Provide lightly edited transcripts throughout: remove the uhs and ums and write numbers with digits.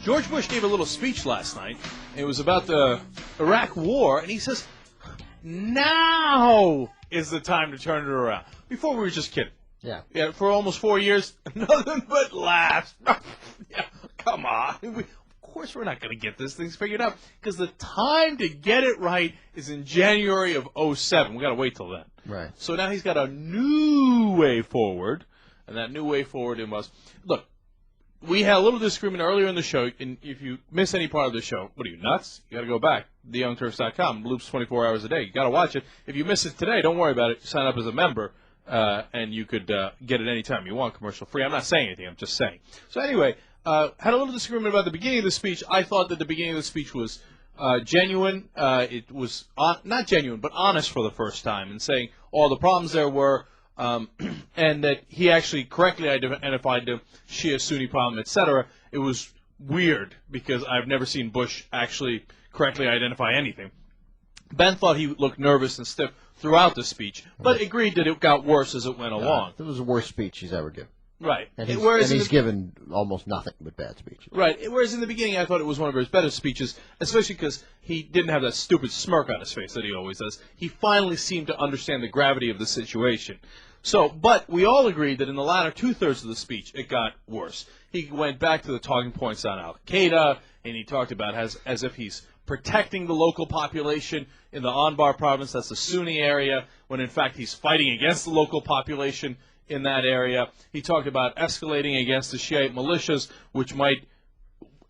George Bush gave a little speech last night. It was about the Iraq War, and he says, now is the time to turn it around. Before, we were just kidding. Yeah. Yeah, for almost 4 years, nothing but laughs. Yeah, come on. Of course we're not going to get this thing figured out, because the time to get it right is in January of 2007. We got to wait till then. Right. So now he's got a new way forward, and that new way forward was, look, we had a little disagreement earlier in the show, and if you miss any part of the show, what are you, nuts? You got to go back. TheYoungTurks.com, loops 24 hours a day. You got to watch it. If you miss it today, don't worry about it. Sign up as a member, and you could get it any time you want, commercial free. I'm not saying anything. I'm just saying. So anyway, had a little disagreement about the beginning of the speech. I thought that the beginning of the speech was genuine. It was not genuine, but honest for the first time, in saying all the problems there were. And that he actually correctly identified the Shia-Sunni problem, etc. It was weird because I've never seen Bush actually correctly identify anything. Ben thought he looked nervous and stiff throughout the speech, but agreed that it got worse as it went along. It was the worst speech he's ever given. Right. And he's given almost nothing but bad speeches. Right. Whereas in the beginning, I thought it was one of his better speeches, especially because he didn't have that stupid smirk on his face that he always does. He finally seemed to understand the gravity of the situation. So, but we all agreed that in the latter two-thirds of the speech, it got worse. He went back to the talking points on Al-Qaeda, and he talked about as if he's protecting the local population in the Anbar province, that's the Sunni area, when in fact he's fighting against the local population in that area. He talked about escalating against the Shiite militias, which might,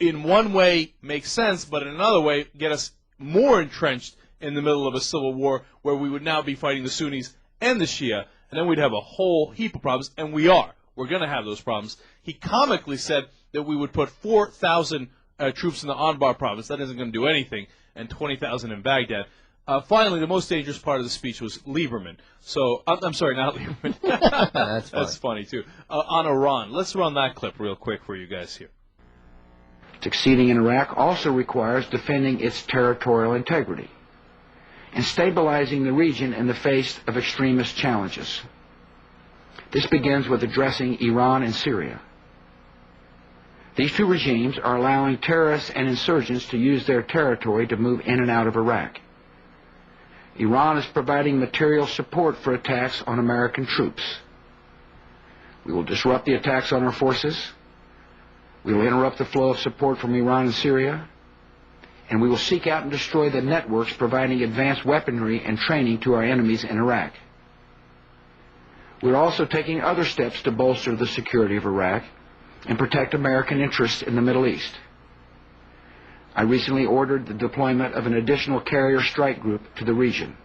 in one way, make sense, but in another way, get us more entrenched in the middle of a civil war where we would now be fighting the Sunnis and the Shia, and then we'd have a whole heap of problems, and we are. We're going to have those problems. He comically said that we would put 4,000 troops in the Anbar province. That isn't going to do anything, and 20,000 in Baghdad. Finally, the most dangerous part of the speech was Lieberman. So, I'm sorry, not Lieberman. That's funny, too. On Iran. Let's run that clip real quick for you guys here. Succeeding in Iraq also requires defending its territorial integrity and stabilizing the region in the face of extremist challenges. This begins with addressing Iran and Syria. These two regimes are allowing terrorists and insurgents to use their territory to move in and out of Iraq. Iran is providing material support for attacks on American troops. We will disrupt the attacks on our forces. We will interrupt the flow of support from Iran and Syria. And we will seek out and destroy the networks providing advanced weaponry and training to our enemies in Iraq. We're also taking other steps to bolster the security of Iraq and protect American interests in the Middle East. I recently ordered the deployment of an additional carrier strike group to the region.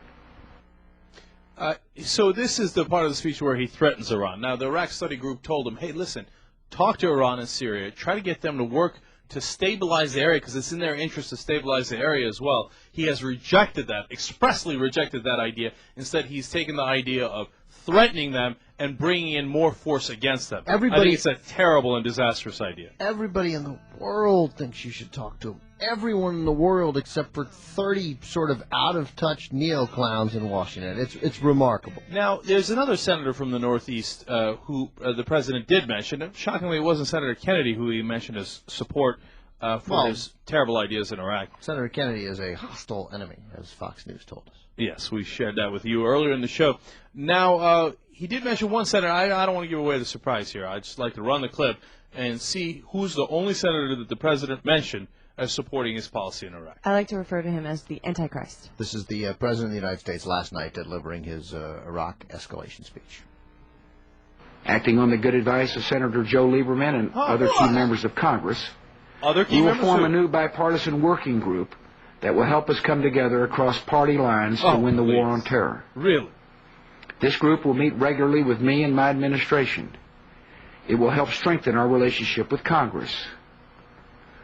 So this is the part of the speech where he threatens Iran. Now, the Iraq Study Group told him, hey, listen, talk to Iran and Syria. Try to get them to work to stabilize the area, because it's in their interest to stabilize the area as well. He has rejected that, expressly rejected that idea. Instead, he's taken the idea of threatening them and bringing in more force against them. I think it's a terrible and disastrous idea. Everybody in the world thinks you should talk to him. Everyone in the world except for 30 sort of out-of-touch neo-clowns in Washington. It's remarkable. Now, there's another senator from the Northeast who the president did mention. And shockingly, it wasn't Senator Kennedy who he mentioned as support for his terrible ideas in Iraq. Senator Kennedy is a hostile enemy, as Fox News told us. Yes, we shared that with you earlier in the show. Now, he did mention one senator. I don't want to give away the surprise here. I'd just like to run the clip and see who's the only senator that the president mentioned as supporting his policy in Iraq. I like to refer to him as the Antichrist. This is the President of the United States last night delivering his Iraq escalation speech. Acting on the good advice of Senator Joe Lieberman and other key members of Congress, we will form a new bipartisan working group that will help us come together across party lines to win the war on terror. Really? This group will meet regularly with me and my administration. It will help strengthen our relationship with Congress.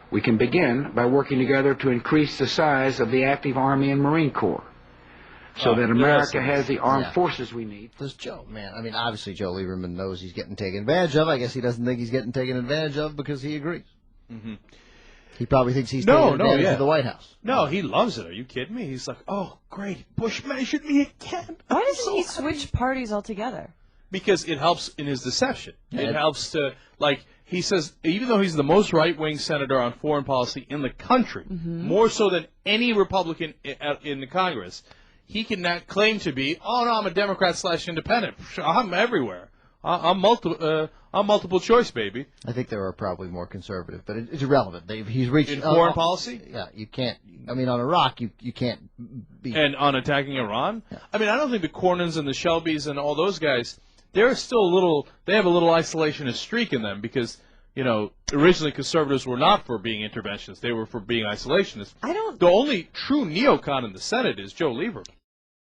We can begin by working together to increase the size of the active Army and Marine Corps so that America has the armed forces we need. This Joe, man, I mean, obviously Joe Lieberman knows he's getting taken advantage of. I guess he doesn't think he's getting taken advantage of because he agrees. Mm-hmm. He probably thinks he's taking advantage of the White House. No, he loves it. Are you kidding me? He's like, oh, great, Bush measured me again. Why doesn't he switch parties altogether? Because it helps in his deception. It helps to, like, he says even though he's the most right-wing senator on foreign policy in the country, more so than any Republican in the Congress, he cannot claim to be, oh, no, I'm a Democrat/independent. I'm everywhere. I'm multiple choice, baby. I think there are probably more conservative, but it's irrelevant. He's reached In foreign policy? Yeah, you can't. I mean, on Iraq, you can't be. And on attacking Iran? Yeah. I mean, I don't think the Cornyn's and the Shelbys and all those guys, they're still they have a little isolationist streak in them because, originally conservatives were not for being interventionists. They were for being isolationists. The only true neocon in the Senate is Joe Lieberman.